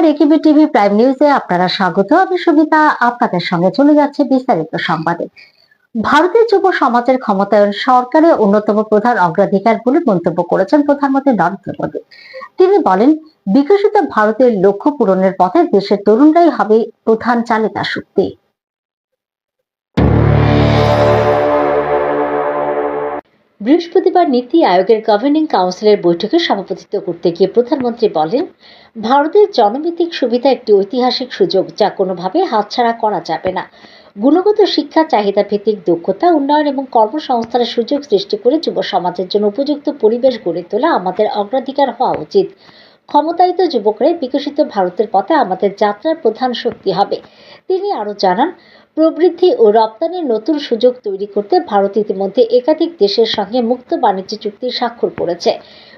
নমস্কার, একিবি TV prime নিউজে আপনারা স্বাগত। আমি সুমিতা আপনাদের সঙ্গে চলে যাচ্ছে বিস্তারিত সংবাদে। ভারতের যুব সমাজের ক্ষমতায়ন সরকারের অন্যতম প্রধান অগ্রাধিকার বলে মন্তব্য করেছেন প্রধানমন্ত্রী নরেন্দ্র মোদী। তিনি বলেন, বিকশিত ভারতের লক্ষ্য পূরণের পথে দেশের তরুণরাই হবে প্রধান চালিকা শক্তি। বৃহস্পতিবার নীতি আয়োগের গভর্নিং কাউন্সিলের বৈঠকে সভাপতিত্ব করতে গিয়ে প্রধানমন্ত্রী বলেন, ভারতের জনভিত্তিক সুবিধা একটি ঐতিহাসিক সুযোগ, যা কোনোভাবে হাতছাড়া করা যাবে না। গুণগত শিক্ষা, চাহিদা ভিত্তিক দক্ষতা উন্নয়ন এবং কর্মসংস্থানের সুযোগ সৃষ্টি করে যুব সমাজের জন্য উপযুক্ত পরিবেশ গড়ে তোলা আমাদের অগ্রাধিকার হওয়া উচিত। ক্ষমতায়িত যুবকরাই বিকশিত ভারতের পথে আমাদের যাত্রার প্রধান শক্তি হবে। তিনি আরও জানান, প্রবৃদ্ধি ও রপ্তানির নতুন সুযোগ তৈরি করতে ভারত ইতিমধ্যে একাধিক দেশের সঙ্গে মুক্ত বাণিজ্য চুক্তি স্বাক্ষর করেছে।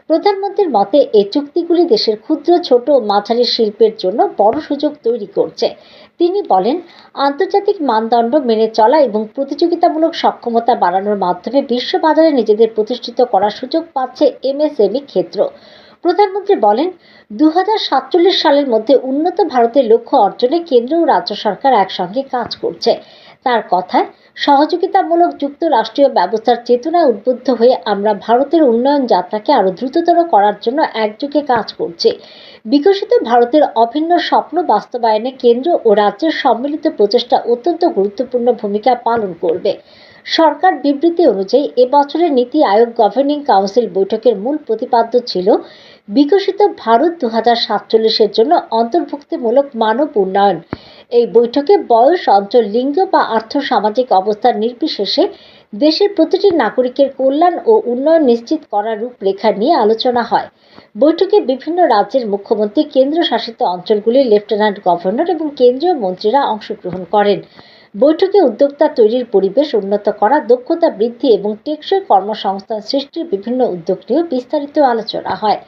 প্রধানমন্ত্রীর মতে, এই চুক্তিগুলি দেশের ক্ষুদ্র, ছোট ও মাঝারি শিল্পের জন্য বড় সুযোগ তৈরি করছে। তিনি বলেন, আন্তর্জাতিক মানদণ্ড মেনে চলা এবং প্রতিযোগিতামূলক সক্ষমতা বাড়ানোর মাধ্যমে বিশ্ব বাজারে নিজেদের প্রতিষ্ঠিত করার সুযোগ পাচ্ছে এমএসএমই ক্ষেত্র। প্রধানমন্ত্রী বলেন, 2047 সালের মধ্যে উন্নত ভারতের লক্ষ্য অর্জনে কেন্দ্র ও রাজ্য সরকার একসঙ্গে কাজ করছে। তার কথায়, সহযোগিতামূলক যুক্তরাষ্ট্রীয় ব্যবস্থার চেতনায় উদ্বুদ্ধ হয়ে আমরা ভারতের উন্নয়ন যাত্রাকে আরও দ্রুততর করার জন্য একযোগে কাজ করছি। বিকশিত ভারতের অভিন্ন স্বপ্ন বাস্তবায়নে কেন্দ্র ও রাজ্যের সম্মিলিত প্রচেষ্টা অত্যন্ত গুরুত্বপূর্ণ ভূমিকা পালন করবে। সরকার বিবৃতি অনুযায়ী এবছরের নীতি আয়োগ গভর্নিং কাউন্সিল বৈঠকের মূল প্রতিপাদ্য ছিল বিকশিত ভারত 2047-এর জন্য অন্তর্ভুক্তিমূলক মানব উন্নয়ন। এই বৈঠকে বয়স, অঞ্চল, লিঙ্গ বা আর্থ-সামাজিক অবস্থার নির্বিশেষে দেশের প্রতিটি নাগরিকের কল্যাণ ও উন্নয়ন নিশ্চিত করার রূপরেখা নিয়ে আলোচনা হয়। বৈঠকে বিভিন্ন রাজ্যের মুখ্যমন্ত্রী, কেন্দ্রশাসিত অঞ্চলগুলির লেফটেন্যান্ট গভর্নর এবং কেন্দ্রীয় মন্ত্রীরা অংশগ্রহণ করেন। বৈঠকে উদ্যোক্তা তৈরির পরিবেশ উন্নত করা, দক্ষতা বৃদ্ধি এবং টেকসই কর্মসংস্থান সৃষ্টির বিভিন্ন উদ্যোগ নিয়েও বিস্তারিত আলোচনা হয়।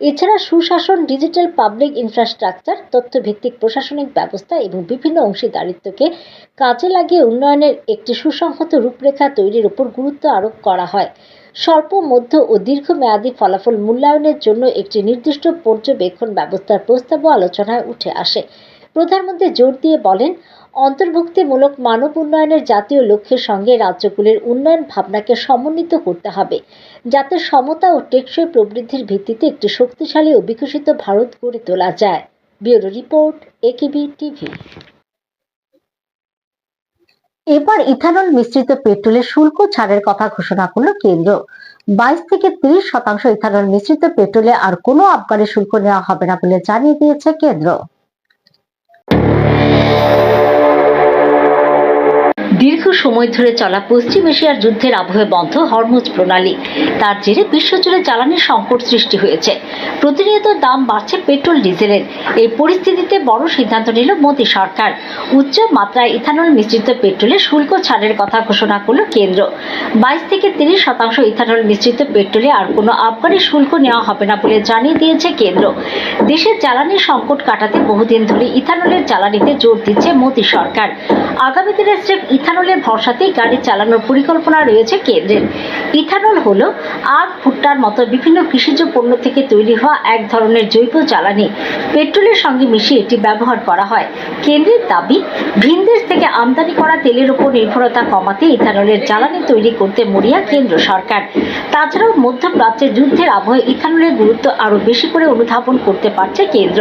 এছাড়া সুশাসন, ডিজিটাল পাবলিক ইনফ্রাস্ট্রাকচার, তথ্যভিত্তিক প্রশাসনিক ব্যবস্থা এবং বিভিন্ন অংশীদারিত্বকে কাজে লাগিয়ে উন্নয়নের একটি সুসংহত রূপরেখা তৈরির উপর গুরুত্ব আরোপ করা হয়। স্বল্প, মধ্য ও দীর্ঘমেয়াদী ফলাফল মূল্যায়নের জন্য একটি নির্দিষ্ট পর্যবেক্ষণ ব্যবস্থার প্রস্তাবও আলোচনায় উঠে আসে। প্রধানমন্ত্রী জোর দিয়ে বলেন, অন্তর্ভুক্তিমূলক মানব উন্নয়নের জাতীয় লক্ষ্যের সঙ্গে রাজ্যগুলির উন্নয়ন ভাবনাকে সমন্বিত করতে হবে, যাতে সমতা ও টেকসই প্রবৃদ্ধির ভিত্তিতে একটি শক্তিশালী ও বিকশিত ভারত গড়ে তোলা যায়। Bureau report, AKB TV. এবার ইথানল মিশ্রিত পেট্রোলের শুল্ক ছাড়ের কথা ঘোষণা করল কেন্দ্র। 22 থেকে 30% ইথানল মিশ্রিত পেট্রোলে আর কোনো আবগারি শুল্ক নেওয়া হবে না বলে জানিয়ে দিয়েছে কেন্দ্র। দীর্ঘ সময় ধরে চলা পশ্চিম এশিয়ার যুদ্ধের আবহে বন্ধ হরমুজ প্রণালী, তার জেরে বিশ্বজুড়ে জ্বালানির সংকট সৃষ্টি হয়েছে। প্রতিনিয়ত দাম বাড়ছে পেট্রোল, ডিজেলের। এই পরিস্থিতিতে বড় সিদ্ধান্ত নিল মোদী সরকার। উচ্চ মাত্রায় ইথানল মিশ্রিত পেট্রোলে শুল্ক ছাড়ের কথা ঘোষণা করল কেন্দ্র। 22 থেকে 30% ইথানল মিশ্রিত পেট্রোলে আর কোনো আবগারি শুল্ক নেওয়া হবে না বলে জানিয়ে দিয়েছে কেন্দ্র। দেশের জ্বালানির সংকট কাটাতে বহুদিন ধরে ইথানলের জ্বালানিতে জোর দিচ্ছে মোদী সরকার। আগামী দিনে স্রেফ ইথানলের ভরসাতেই গাড়ি চালানোর পরিকল্পনা রয়েছে কেন্দ্রের। ইথানল হলো আখ, ভুট্টার মতো বিভিন্ন কৃষিজ পণ্য থেকে তৈরি হওয়া এক ধরনের জৈব জ্বালানি। পেট্রোলের সঙ্গে মিশিয়ে এটি ব্যবহার করা হয়। কেন্দ্রের দাবি, ভিনদেশ থেকে আমদানি করা তেলের উপর নির্ভরতা কমাতে ইথানলের জ্বালানি তৈরি করতে মরিয়া কেন্দ্র সরকার। তাছাড়াও মধ্যপ্রাচ্যে যুদ্ধের আবহে ইথানলের গুরুত্ব আরও বেশি করে অনুধাবন করতে পারছে কেন্দ্র।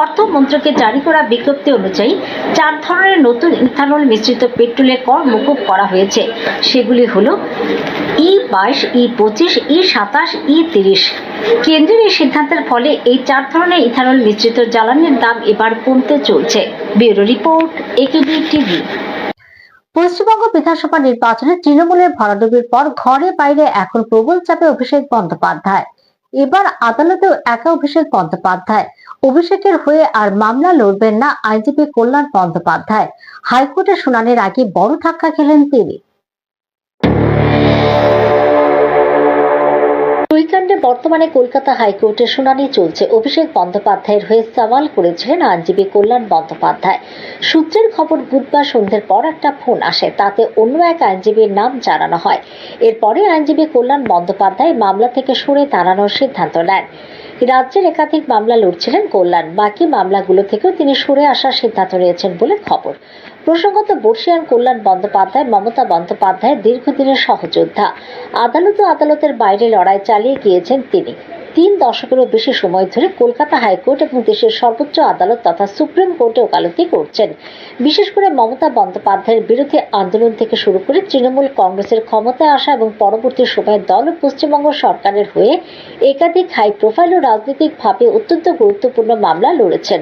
অর্থ মন্ত্রকের জারি করা বিজ্ঞপ্তি অনুযায়ী 4 ধরনের নতুন ইথানল মিশ্রিত পেট্রোলের কর মকুব করা হয়েছে। সেগুলি হলো E22, E25, E27, E30। কেন্দ্রের এই সিদ্ধান্তের ফলে এই 4 ধরনের ইথানল মিশ্রিত জ্বালানির দাম এবার কমতে চলছে। Bureau report, AKB TV. Paschimbanga বিধানসভা নির্বাচনে তৃণমূলের ভরাডুবির পর ঘরে বাইরে এখন প্রবল চাপে অভিষেক বন্দ্যোপাধ্যায়। এবার আদালতেও একা অভিষেক বন্দ্যোপাধ্যায়। অভিষেকের হয়ে আর মামলা লড়বেন না আইনজীবী কল্যাণ বন্দ্যোপাধ্যায়। হাইকোর্টের শুনানির আগে বড় ধাক্কা খেলেন তিনি। টুইকাণ্ডে বর্তমানে কলকাতা হাইকোর্টের শুনানি চলছে। অভিষেক বন্দ্যোপাধ্যায়ের হয়ে সওয়াল করেছিলেন আইনজীবী কল্যাণ বন্দ্যোপাধ্যায়। সূত্রের খবর, বুধবার সন্ধ্যের পর একটা ফোন আসে, তাতে অন্য এক আইনজীবীর নাম জানানো হয়। এরপরে আইনজীবী কল্যাণ বন্দ্যোপাধ্যায় মামলা থেকে সরে দাঁড়ানোর সিদ্ধান্ত নেন। রাজ্যের একাধিক মামলা লড়ছিলেন কল্যাণ। বাকি মামলাগুলো থেকেও তিনি সরে আসার সিদ্ধান্ত নিয়েছেন বলে খবর। প্রসঙ্গত, বর্ষীয়ান কল্যাণ বন্দ্যোপাধ্যায় মমতা বন্দ্যোপাধ্যায়ের দীর্ঘদিনের সহযোদ্ধা। আদালত ও আদালতের বাইরে লড়াই চালিয়ে গিয়েছেন তিনি। 3 দশকেরও বেশি সময় ধরে কলকাতা হাইকোর্ট এবং দেশের সর্বোচ্চ আদালত তথা সুপ্রিম কোর্টে ওকালতি করছেন। বিশেষ করে মমতা বন্দ্যোপাধ্যায়ের বিরুদ্ধে আন্দোলন থেকে শুরু করে তৃণমূল কংগ্রেসের ক্ষমতায় আসা এবং পরবর্তী সময়ে দল ও পশ্চিমবঙ্গ সরকারের হয়ে একাধিক হাই প্রোফাইল ও রাজনৈতিকভাবে অত্যন্ত গুরুত্বপূর্ণ মামলা লড়েছেন।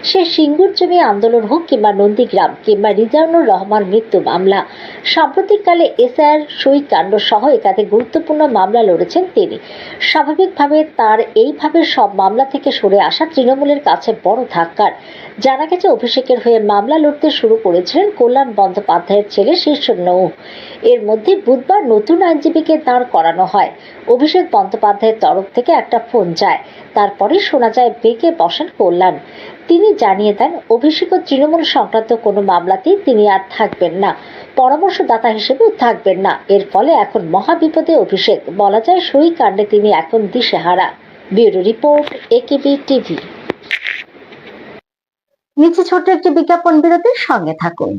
সে সিঙ্গুর জমি আন্দোলন হোক কিংবা নন্দীগ্রাম কিংবা রিজাউনুর রহমান মৃত্যু মামলা, সাম্প্রতিককালে এসআইআর সই কাণ্ড সহ একাধিক গুরুত্বপূর্ণ মামলা লড়েছেন তিনি। স্বাভাবিকভাবে তার এইভাবে সব মামলা থেকে সরে আসা তৃণমূলের কাছে বড় ধাক্কার। জানা গেছে, অভিষেকের হয়ে মামলা লড়তে শুরু করেছিলেন কল্যাণ বন্দ্যোপাধ্যায়ের ছেলে শীর্ষন্নৌ। এর মধ্যে বুধবার নতুন আইনজীবীকে দাঁড় করানো হয়। অভিষেক বন্দ্যোপাধ্যায়ের তরফ থেকে একটা ফোন যায়, তারপরে শোনা যায় বেঁকে বসেন কল্যাণ। তিনি জানিয়ে দেন, অভিষেক ও তৃণমূল সংক্রান্ত কোনো মামলাতেই তিনি আর থাকবেন না, পরামর্শদাতা হিসেবেও থাকবেন না। এর ফলে এখন মহাবিপদে অভিষেক। বলা যায়, সই কাণ্ডে তিনি এখন দিশেহারা। Bureau report, AKB TV. নিচে ছোট্ট একটি বিজ্ঞাপন বিরতির সঙ্গে থাকুন।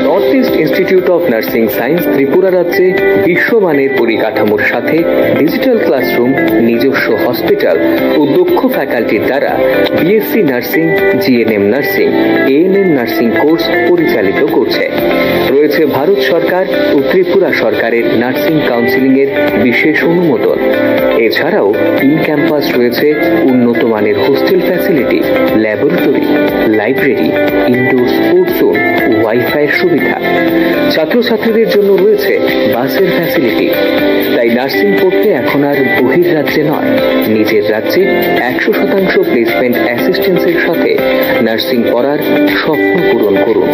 North East Institute of Nursing Science Tripura রাজ্যে বিশ্বমানের পরিকাঠামোর সাথে ডিজিটাল ক্লাসরুম, নিজস্ব হসপিটাল ও দক্ষ ফ্যাকাল্টির দ্বারা BSc nursing, GNM nursing, ANM nursing course পরিচালিত করছে। রয়েছে ভারত সরকার ও ত্রিপুরা সরকারের নার্সিং কাউন্সিলিং এর বিশেষ অনুমোদন। এছাড়াও ইন ক্যাম্পাস রয়েছে উন্নত মানের hostel facility, laboratory, library, indoor sports zone ও ওয়াইফাইয়ের সুবিধা। ছাত্রছাত্রীদের জন্য রয়েছে বাসের ফ্যাসিলিটি। তাই নার্সিং পড়তে এখন আর বহির্রাজ্যে নয়, নিজের রাজ্যে 100% প্লেসমেন্ট অ্যাসিস্ট্যান্সের সাথে নার্সিং পড়ার স্বপ্ন পূরণ করুন।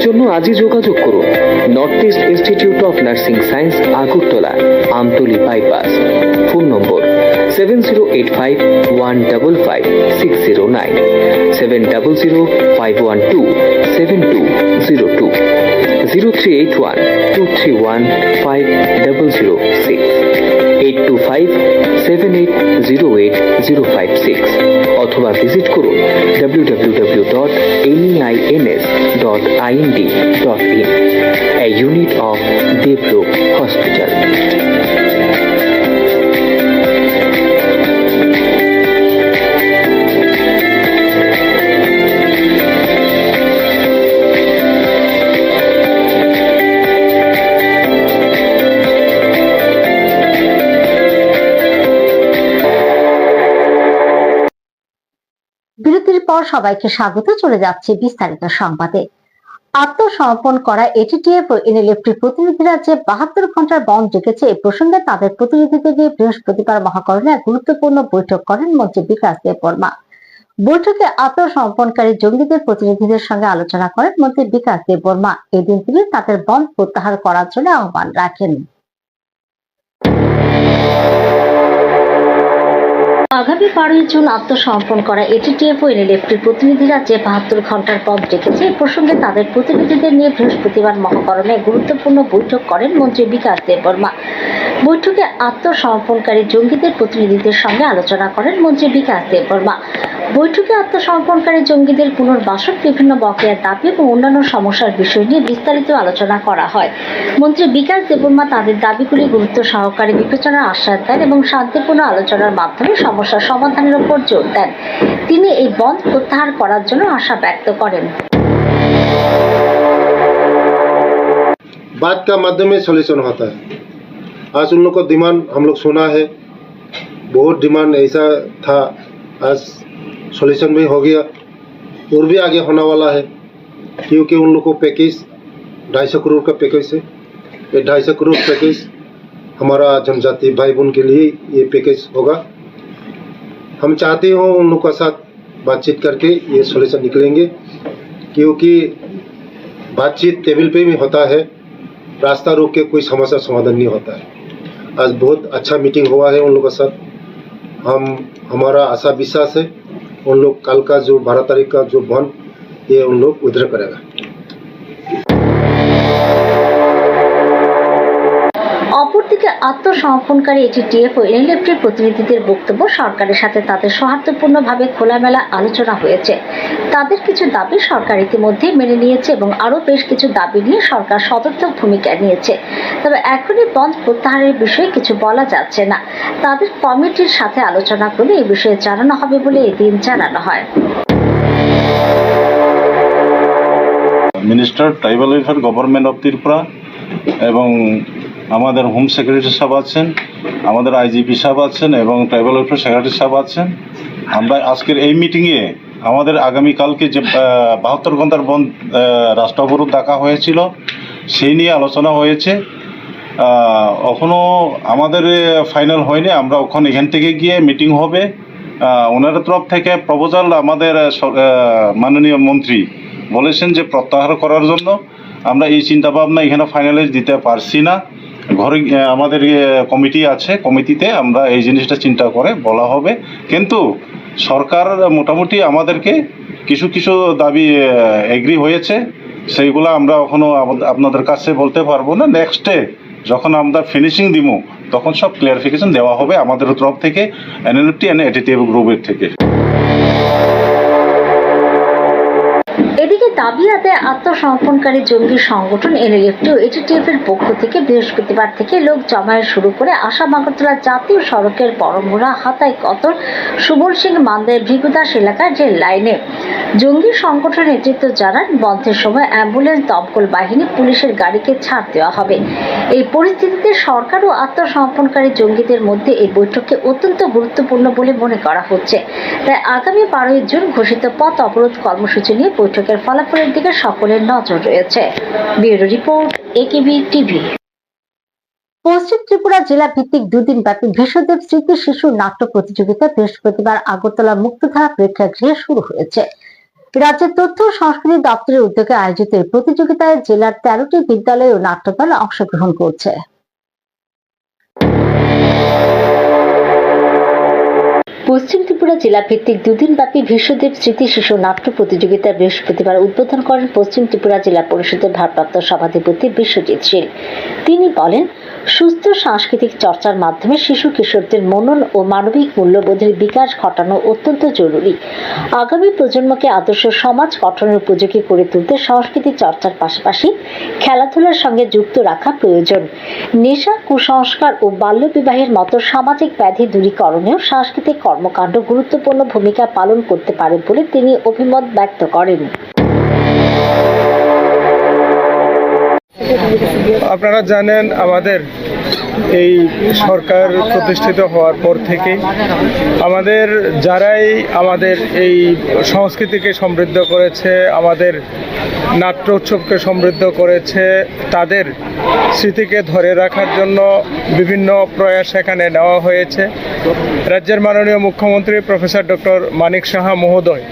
জন্য আজই যোগাযোগ করুন north East Institute of Nursing science, Agartala, Amtali bypass. Phone নম্বর 7085155609, 7005127202, 0381231506, 8257808056 অথবা ভিজিট করুন www.neins.ind.in, a unit of Devlook Hospital. বিরতির পর সবাইকে স্বাগত। চলে যাচ্ছে বিস্তারিত সংবাদে। আত্মসমর্পণ করা এটিটিএফ ও এনএলএফটির প্রতিনিধিরা যে 72 ঘন্টার বন্ধ ডেকেছে, এই প্রসঙ্গে তাদের প্রতিনিধিদের নিয়ে বৃহস্পতিবার মহাকরণে এক গুরুত্বপূর্ণ বৈঠক করেন মন্ত্রী বিকাশ দেববর্মা। বৈঠকে আত্মসমর্পণকারী জঙ্গিদের প্রতিনিধিদের সঙ্গে আলোচনা করেন মন্ত্রী বিকাশ দেববর্মা। এদিন তিনি তাদের বন্ধ প্রত্যাহার করার জন্য আহ্বান রাখেন। আগামী 12 জুন আত্মসমর্পণ করা এটিটিএফ ও এনএলএফটির প্রতিনিধিরা যে 72 ঘন্টার পথ ডেকেছে, এই প্রসঙ্গে তাদের প্রতিনিধিদের নিয়ে বৃহস্পতিবার মহাকরণে গুরুত্বপূর্ণ বৈঠক করেন মন্ত্রী বিকাশ দেববর্মা। বৈঠকে আত্মসমর্পণকারী জঙ্গিদের প্রতিনিধিদের সঙ্গে আলোচনা করেন মন্ত্রী বিকাশ দেববর্মা। বৈঠকে আত্মসমর্পণকারী জঙ্গিদের পুনর্বাসন, বিভিন্ন বকেয়া দাবি এবং অন্যান্য সমস্যার বিষয় নিয়ে বিস্তারিত আলোচনা করা হয়। মন্ত্রী বিকাশ দেববর্মা তাদের দাবিগুলি গুরুত্ব সহকারে বিবেচনার আশ্বাস দেন এবং শান্তিপূর্ণ আলোচনার মাধ্যমে সমস্যার সমাধানের উপর জোর দেন। তিনি এই বন্ধ প্রত্যাহার করার জন্য আশা ব্যক্ত করেন। बात का माध्यम में सॉल्यूशन होता है। आज उन लोग को डिमांड हम लोग सुना है, बहुत डिमांड ऐसा था, आज सॉल्यूशन भी हो गया और भी आगे होने वाला है, क्योंकि उन लोग को पैकेज 250 करोड़ का पैकेज है। ये 250 करोड़ पैकेज हमारा जनजाति भाई बहन के लिए ये पैकेज होगा। हम चाहते हो उन लोग के साथ बातचीत करके ये सॉल्यूशन निकलेंगे, क्योंकि बातचीत टेबल पे भी होता है, रास्ता रोक के कोई समस्या समाधान नहीं होता है। आज बहुत अच्छा मीटिंग हुआ है उन लोगों के साथ। हमारा आशा विश्वास है उन लोग कल का जो 12 तारीख का जो बंद ये उन लोग विड्रॉ करेगा। অপরদিকে আত্মসমর্পণকারী এটিটিএফ ও এনএলএফটির প্রতিনিধিদের বক্তব্য, সরকারের সাথে তাদের সৌহার্দ্যপূর্ণভাবে খোলামেলা আলোচনা হয়েছে। তাদের কিছু দাবি সরকার ইতিমধ্যে মেনে নিয়েছে এবং আরও বেশ কিছু দাবি নিয়ে সরকার সদর্থক ভূমিকা নিয়েছে। তবে এখনই বন্ধ প্রত্যাহারের বিষয়ে কিছু বলা যাচ্ছে না। তাদের কমিটির সাথে আলোচনা করে এই বিষয়ে জানানো হবে বলে এদিন জানানো হয়। Minister tribal welfare government of Tripura এবং আমাদের হোম সেক্রেটারি সাহেব আছেন, আমাদের আইজিপি সাহেব আছেন এবং ট্রাইবাল ওয়েলফেয়ার সেক্রেটারি সাহেব আছেন। আমরা আজকের এই মিটিংয়ে আমাদের আগামীকালকে যে 72 ঘন্টার বন্ধ রাষ্ট্র অবরোধ ডাকা হয়েছিল সেই নিয়ে আলোচনা হয়েছে। এখনও আমাদের ফাইনাল হয়নি। আমরা ওখানে এখান থেকে গিয়ে মিটিং হবে। ওনার তরফ থেকে প্রপোজাল আমাদের মাননীয় মন্ত্রী বলেছেন যে প্রত্যাহার করার জন্য। আমরা এই চিন্তাভাবনা এখানে ফাইনালাইজ দিতে পারছি না। ঘরে আমাদের কমিটি আছে, কমিটিতে আমরা এই জিনিসটা চিন্তা করে বলা হবে। কিন্তু সরকার মোটামুটি আমাদেরকে কিছু কিছু দাবি এগ্রি হয়েছে, সেইগুলো আমরা এখনও আপনাদের কাছে বলতে পারবো না। নেক্সটে যখন আমরা ফিনিশিং দিব তখন সব ক্লিয়ারিফিকেশন দেওয়া হবে আমাদের তরফ থেকে, এনএলএফটি এন্ড এটিটিএফ গ্রুপের থেকে। এদিকে দাবি আদায়ে আত্মসমর্পণকারী জঙ্গি সংগঠন এনএলএফটি ও এটিটিএফ এর পক্ষ থেকে বৃহস্পতিবার থেকে লোক জমায়েত শুরু করে আসাম আগরতলা জাতীয় সড়কের বড়মুড়া, হাতাই কতর, সুবল সিং মান্দের ভৃগুদাস এলাকার রেল লাইনে। জঙ্গি সংগঠনের নেতৃত্ব জানান, বন্ধের সময় অ্যাম্বুলেন্স, দমকল বাহিনী, পুলিশের গাড়িকে ছাড় দেওয়া হবে। এই পরিস্থিতিতে সরকার ও আত্মসমর্পণকারী জঙ্গিদের মধ্যে এই বৈঠককে অত্যন্ত গুরুত্বপূর্ণ বলে মনে করা হচ্ছে। তাই আগামী 12 জুন ঘোষিত পথ অবরোধ কর্মসূচি নিয়ে বৈঠকের ফলাফলের দিকে সকলের নজর রয়েছে। Bureau report, AKB TV. পশ্চিম ত্রিপুরা জেলা ভিত্তিক দুদিন ব্যাপী বিশ্বদেব স্মৃতি শিশু নাট্য প্রতিযোগিতা বৃহস্পতিবার আগরতলা মুক্তধারা প্রেক্ষাগৃহে শুরু হয়েছে। রাজ্যের তথ্য ও সংস্কৃতি দপ্তরের উদ্যোগে আয়োজিত এই প্রতিযোগিতায় জেলার 13টি বিদ্যালয় ও নাট্যদল অংশগ্রহণ করছে। পশ্চিম ত্রিপুরা জেলা ভিত্তিক দুদিনব্যাপী বিশ্বদেব স্মৃতি শিশু নাট্য প্রতিযোগিতা বৃহস্পতিবার উদ্বোধন করেন পশ্চিম ত্রিপুরা জেলা পরিষদের ভারপ্রাপ্ত সভাধিপতি বিশ্বজিৎ শীল। তিনি বলেন, সুস্থ সাংস্কৃতিক চর্চার মাধ্যমে শিশু কিশোরদের মনন ও মানবিক মূল্যবোধের বিকাশ ঘটানো অত্যন্ত জরুরি। আগামী প্রজন্মকে আদর্শ সমাজ গঠনের উপযোগী করে তুলতে সংস্কৃতি চর্চার পাশাপাশি খেলাধুলার সঙ্গে যুক্ত রাখা প্রয়োজন। নেশা, কুসংস্কার ও বাল্যবিবাহের মতো সামাজিক ব্যাধি দূরীকরণেও সাংস্কৃতিক কর্মকাণ্ড গুরুত্বপূর্ণ ভূমিকা পালন করতে পারে বলে তিনি অভিমত ব্যক্ত করেন। আপনারা জানেন, আমাদের এই সরকার প্রতিষ্ঠিত হওয়ার পর থেকে আমাদের যারাই আমাদের এই সংস্কৃতিকে সমৃদ্ধ করেছে, আমাদের নাট্য উৎসবকে সমৃদ্ধ করেছে, তাদের স্মৃতিকে ধরে রাখার জন্য বিভিন্ন প্রয়াস এখানে নেওয়া হয়েছে। রাজ্যের মাননীয় মুখ্যমন্ত্রী প্রফেসর ডক্টর মানিক সাহা মহোদয়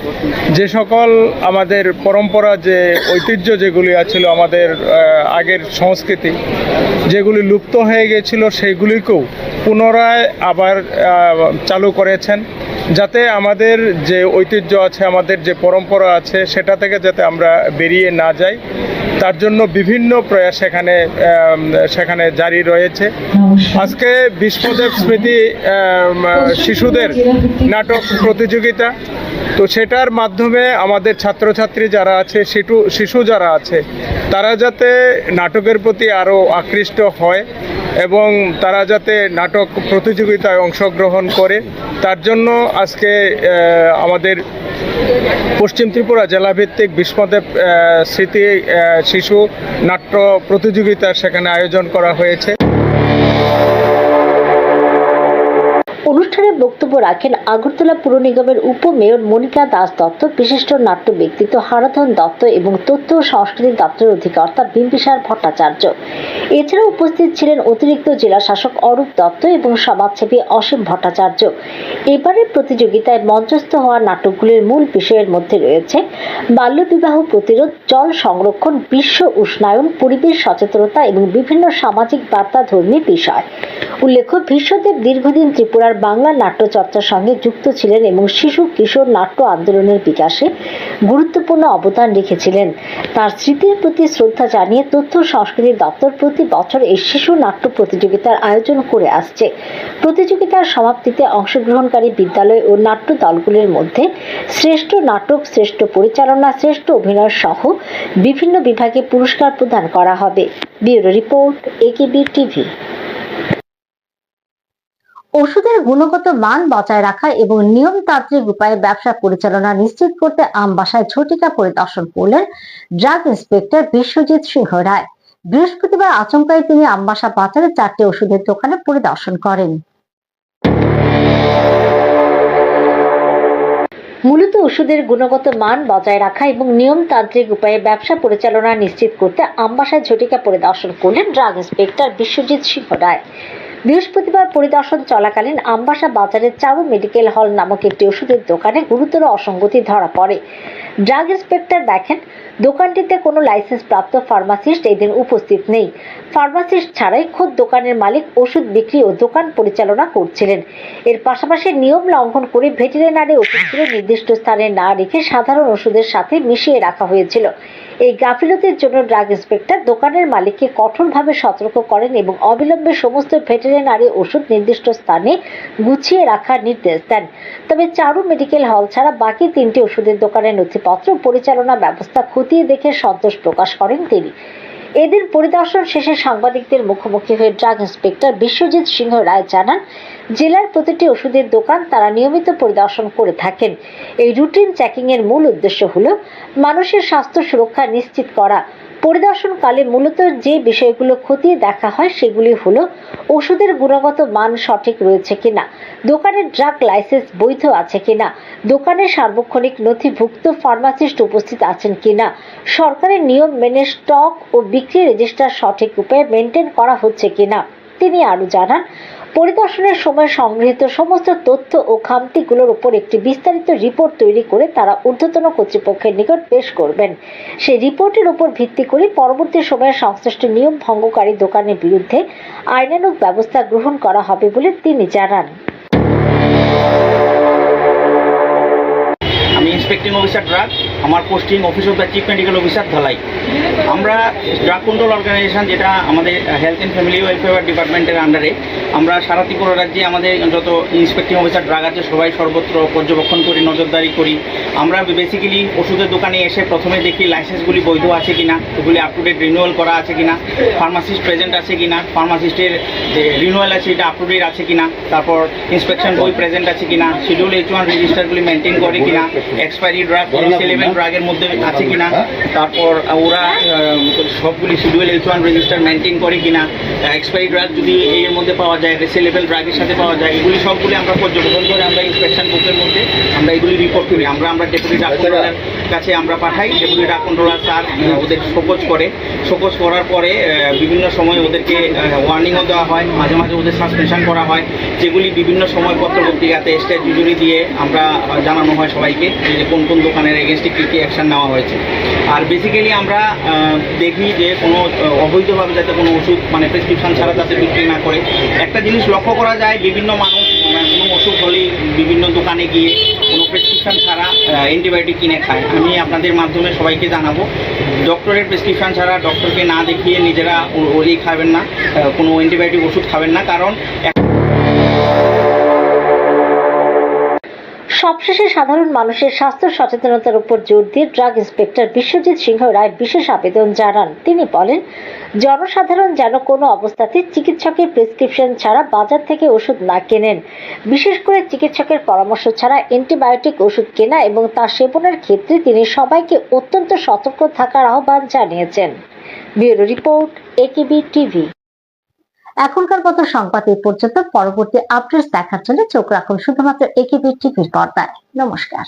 যে সকল আমাদের পরম্পরা, যে ঐতিহ্য যেগুলি আছিল, আমাদের আগের সংস্কৃতি যেগুলি লুপ্ত হয়ে গেছিল, সেইগুলিকেও পুনরায় আবার চালু করেছেন, যাতে আমাদের যে ঐতিহ্য আছে, আমাদের যে পরম্পরা আছে, সেটা থেকে যাতে আমরা বেরিয়ে না যাই, তার জন্য বিভিন্ন প্রয়াস সেখানে জারি রয়েছে। আজকে বিশ্বদেব স্মৃতি শিশুদের নাটক প্রতিযোগিতা, তো সেটার মাধ্যমে আমাদের ছাত্রছাত্রী যারা আছে, শিশু যারা আছে, তারা যাতে নাটকের প্রতি আরও আকৃষ্ট হয় এবং তারা যাতে নাটক প্রতিযোগিতায় অংশগ্রহণ করে, তার জন্য আজকে আমাদের পশ্চিম ত্রিপুরা জেলাভিত্তিক বিশ্বদেব স্মৃতি শিশু নাট্য প্রতিযোগিতা সেখানে আয়োজন করা হয়েছে। অনুষ্ঠানে বক্তব্য রাখেন আগরতলা পুর নিগমের উপমেয়র মনিকা দাস দত্ত, বিশিষ্ট নাট্য ব্যক্তিত্ব হারাধন দত্ত এবং তথ্য ও সংস্কৃতি দপ্তরের অধিকর্তা বিম্বিসার ভট্টাচার্য। এছাড়া উপস্থিত ছিলেন অতিরিক্ত জেলা শাসক অরূপ দত্ত এবং সমাজসেবী অসীম ভট্টাচার্য। এবারের প্রতিযোগিতায় মঞ্চস্থ হওয়া নাটকগুলির মূল বিষয়ের মধ্যে রয়েছে বাল্যবিবাহ প্রতিরোধ, জল সংরক্ষণ, বিশ্ব উষ্ণায়ন, পরিবেশ সচেতনতা এবং বিভিন্ন সামাজিক বার্তাধর্মী বিষয়। উল্লেখ্য, ভীষ্মদেব দীর্ঘদিন ত্রিপুরার বাংলা নাট্যচর্চার সঙ্গে যুক্ত ছিলেন এবং শিশু কিশোর নাট্য আন্দোলনের বিকাশে গুরুত্বপূর্ণ অবদান রেখেছিলেন। তার স্মৃতির প্রতি শ্রদ্ধা জানিয়ে তথ্য সংস্কৃতি দপ্তর প্রতি বছর এই শিশু নাট্য প্রতিযোগিতার আয়োজন করে আসছে। প্রতিযোগিতার সমাপ্তিতে অংশগ্রহণকারী বিদ্যালয় ও নাট্য দলগুলির মধ্যে শ্রেষ্ঠ নাটক, শ্রেষ্ঠ পরিচালনা, শ্রেষ্ঠ অভিনয় সহ বিভিন্ন বিভাগে পুরস্কার প্রদান করা হবে। Bureau report, AKB TV. ওষুধের গুণগত মান বজায় রাখা এবং নিয়মতান্ত্রিক উপায়ে ব্যবসা পরিচালনা নিশ্চিত করতে আমবাসায় ঝটিকা পরিদর্শন করলেন ড্রাগ ইন্সপেক্টর বিশ্বজিৎ সিংহ রায়। বৃহস্পতিবার আচমকাই তিনি আমবাসা বাজারে 4টি ওষুধের দোকানে পরিদর্শন করেন। মূলত ওষুধের গুণগত মান বজায় রাখা এবং নিয়মতান্ত্রিক উপায়ে ব্যবসা পরিচালনা নিশ্চিত করতে আমবাসায় ঝটিকা পরিদর্শন করলেন ড্রাগ ইন্সপেক্টর বিশ্বজিৎ সিংহ রায়। বৃহস্পতিবার পরিদর্শন চলাকালীন আমবাসা বাজারের চারু মেডিকেল হল নামক একটি ওষুধের দোকানে গুরুতর অসঙ্গতি ধরা পড়ে। ড্রাগ ইন্সপেক্টর দেখেন দোকানটিতে কোনো লাইসেন্স প্রাপ্ত ফার্মাসিস্ট এদিন উপস্থিত নেই। ফার্মাসিস্ট ছাড়াই খোদ দোকানের মালিক ওষুধ বিক্রি ও দোকান পরিচালনা করছিলেন। এর পাশাপাশি নিয়ম লঙ্ঘন করে ভেটেরিনারি ওষুধগুলো নির্দিষ্ট স্থানে না রেখে সাধারণ ওষুধের সাথে মিশিয়ে রাখা হয়েছিল। এই গাফিলতির জন্য ড্রাগ ইন্সপেক্টর দোকানের মালিককে কঠোরভাবে সতর্ক করেন এবং অবিলম্বে সমস্ত ভেটেরিনারি ওষুধ নির্দিষ্ট স্থানে গুছিয়ে রাখার নির্দেশ দেন। তবে চারু মেডিকেল হল ছাড়া বাকি 3টি ওষুধের দোকানের নথিপত্র পরিচালনা ব্যবস্থা খতিয়ে দেখে সন্তোষ প্রকাশ করেন তিনি। এদিন পরিদর্শন শেষে সাংবাদিকদের মুখোমুখি হয়ে ড্রাগ ইন্সপেক্টর বিশ্বজিৎ সিংহ রায় জানান, জেলার প্রতিটি ওষুধের দোকান তারা নিয়মিত পরিদর্শন করে থাকেন। এই রুটিন চেকিং এর মূল উদ্দেশ্য হল মানুষের স্বাস্থ্য সুরক্ষা নিশ্চিত করা। পরিদর্শনকালে মূলত যে বিষয়গুলো খতিয়ে দেখা হয় সেগুলি হলো ওষুধের গুণগত মান সঠিক রয়েছে কিনা, দোকানের ড্রাগ লাইসেন্স বৈধ আছে কিনা, দোকানে সার্বক্ষণিক নথিভুক্ত ফার্মাসিস্ট উপস্থিত আছেন কিনা, সরকারের নিয়ম মেনে স্টক ও বিক্রি রেজিস্টার সঠিক উপায়ে মেনটেন করা হচ্ছে কিনা। তিনি আরো জানান, পরিদর্শনের সময় সংগৃহীত সমস্ত তথ্য ও খামতিগুলোর উপর একটি বিস্তারিত রিপোর্ট তৈরি করে তারা ঊর্ধ্বতন কর্তৃপক্ষের নিকট পেশ করবেন। সেই রিপোর্টের উপর ভিত্তি করে পরবর্তী সময়ে সংশ্লিষ্ট নিয়ম ভঙ্গকারী দোকানের বিরুদ্ধে আইনানুগ ব্যবস্থা গ্রহণ করা হবে বলে তিনি জানান। আমি ইন্সপেক্টিং অফিসার ড্রাগ, আমার posting office of the chief medical officer Dhalai. আমরা ড্রাগ কন্ট্রোল অর্গানাইজেশন, যেটা আমাদের হেলথ অ্যান্ড ফ্যামিলি ওয়েলফেয়ার ডিপার্টমেন্টের আন্ডারে, আমরা সারা ত্রিপুরা রাজ্যে আমাদের যত ইন্সপেক্টিং অফিসার ড্রাগ আছে সবাই সর্বত্র পর্যবেক্ষণ করি, নজরদারি করি। আমরা বেসিক্যালি ওষুধের দোকানে এসে প্রথমে দেখি লাইসেন্সগুলি বৈধ আছে কিনা, এগুলি আপ টু ডেট রিনিউয়াল করা আছে কিনা, ফার্মাসিস্ট প্রেজেন্ট আছে কিনা, ফার্মাসিস্টের যে রিনিউয়াল আছে এটা আপ টু ডেট আছে কিনা, তারপর ইন্সপেকশন বই প্রেজেন্ট আছে কিনা, শিডিউল H1 রেজিস্টারগুলি মেনটেন করে কিনা, এক্সপায়ারি ড্রাগ সেলেবেল ড্রাগের মধ্যে আছে কিনা, তারপর ওরা সবগুলি শিডিউল H1 রেজিস্টার মেনটেন করে কিনা, এক্সপায়ারি ড্রাগ যদি এর মধ্যে পাওয়া যায়, রেসেলেবেল ড্রাগের সাথে পাওয়া যায়, এগুলি সবগুলি আমরা পর্যবেক্ষণ করে আমরা ইন্সপেকশন বুকের মধ্যে আমরা এগুলি রিপোর্ট করি। আমরা ডেপুটি ড্রাগ কন্ট্রোলারের কাছে আমরা পাঠাই। ডেপুটি ড্রাগ কন্ট্রোলার স্যার ওদের শোকজ করার পরে বিভিন্ন সময় ওদেরকে ওয়ার্নিংও দেওয়া হয়, মাঝে মাঝে ওদের সাসপেনশন করা হয়, যেগুলি বিভিন্ন সময় পত্রপত্রিকাতে স্ট্যাটিউটরি দিয়ে আমরা জানানো হয় সবাইকে যে কোন কোন দোকানের এগেনস্টে কী কী অ্যাকশন নেওয়া হয়েছে। আর বেসিক্যালি আমরা দেখি যে কোনো অবৈধভাবে যাতে কোনো ওষুধ মানে প্রেসক্রিপশন ছাড়া যাতে বিক্রি না করে। একটা জিনিস লক্ষ্য করা যায়, বিভিন্ন মানুষ কোনো ওষুধ হলেই বিভিন্ন দোকানে গিয়ে কোনো প্রেসক্রিপশন ছাড়া অ্যান্টিবায়োটিক কিনে খায়। আমি আপনাদের মাধ্যমে সবাইকে জানাবো, ডক্টরের প্রেসক্রিপশন ছাড়া ডক্টরকে না দেখিয়ে নিজেরা ওই খাবেন না, কোনো অ্যান্টিবায়োটিক ওষুধ খাবেন না। কারণ সবশেষে সাধারণ মানুষের স্বাস্থ্য সচেতনতার উপর জোর দিয়ে ড্রাগ ইন্সপেক্টর বিশ্বজিৎ সিংহ রায় বিশেষ আবেদন জানান। তিনি বলেন, জনসাধারণ যেন কোনো অবস্থাতে চিকিৎসকের প্রেসক্রিপশন ছাড়া বাজার থেকে ওষুধ না কেনেন। বিশেষ করে চিকিৎসকের পরামর্শ ছাড়া অ্যান্টিবায়োটিক ওষুধ কেনা এবং তা সেবনের ক্ষেত্রে তিনি সবাইকে অত্যন্ত সতর্ক থাকার আহ্বান জানিয়েছেন। Bureau report, AKB TV. এখনকার মতো সংবাদ এই পর্যন্ত। পরবর্তী আপডেটস দেখার জন্য চোখ রাখুন শুধুমাত্র একেবি টিভির পর্দায়। নমস্কার।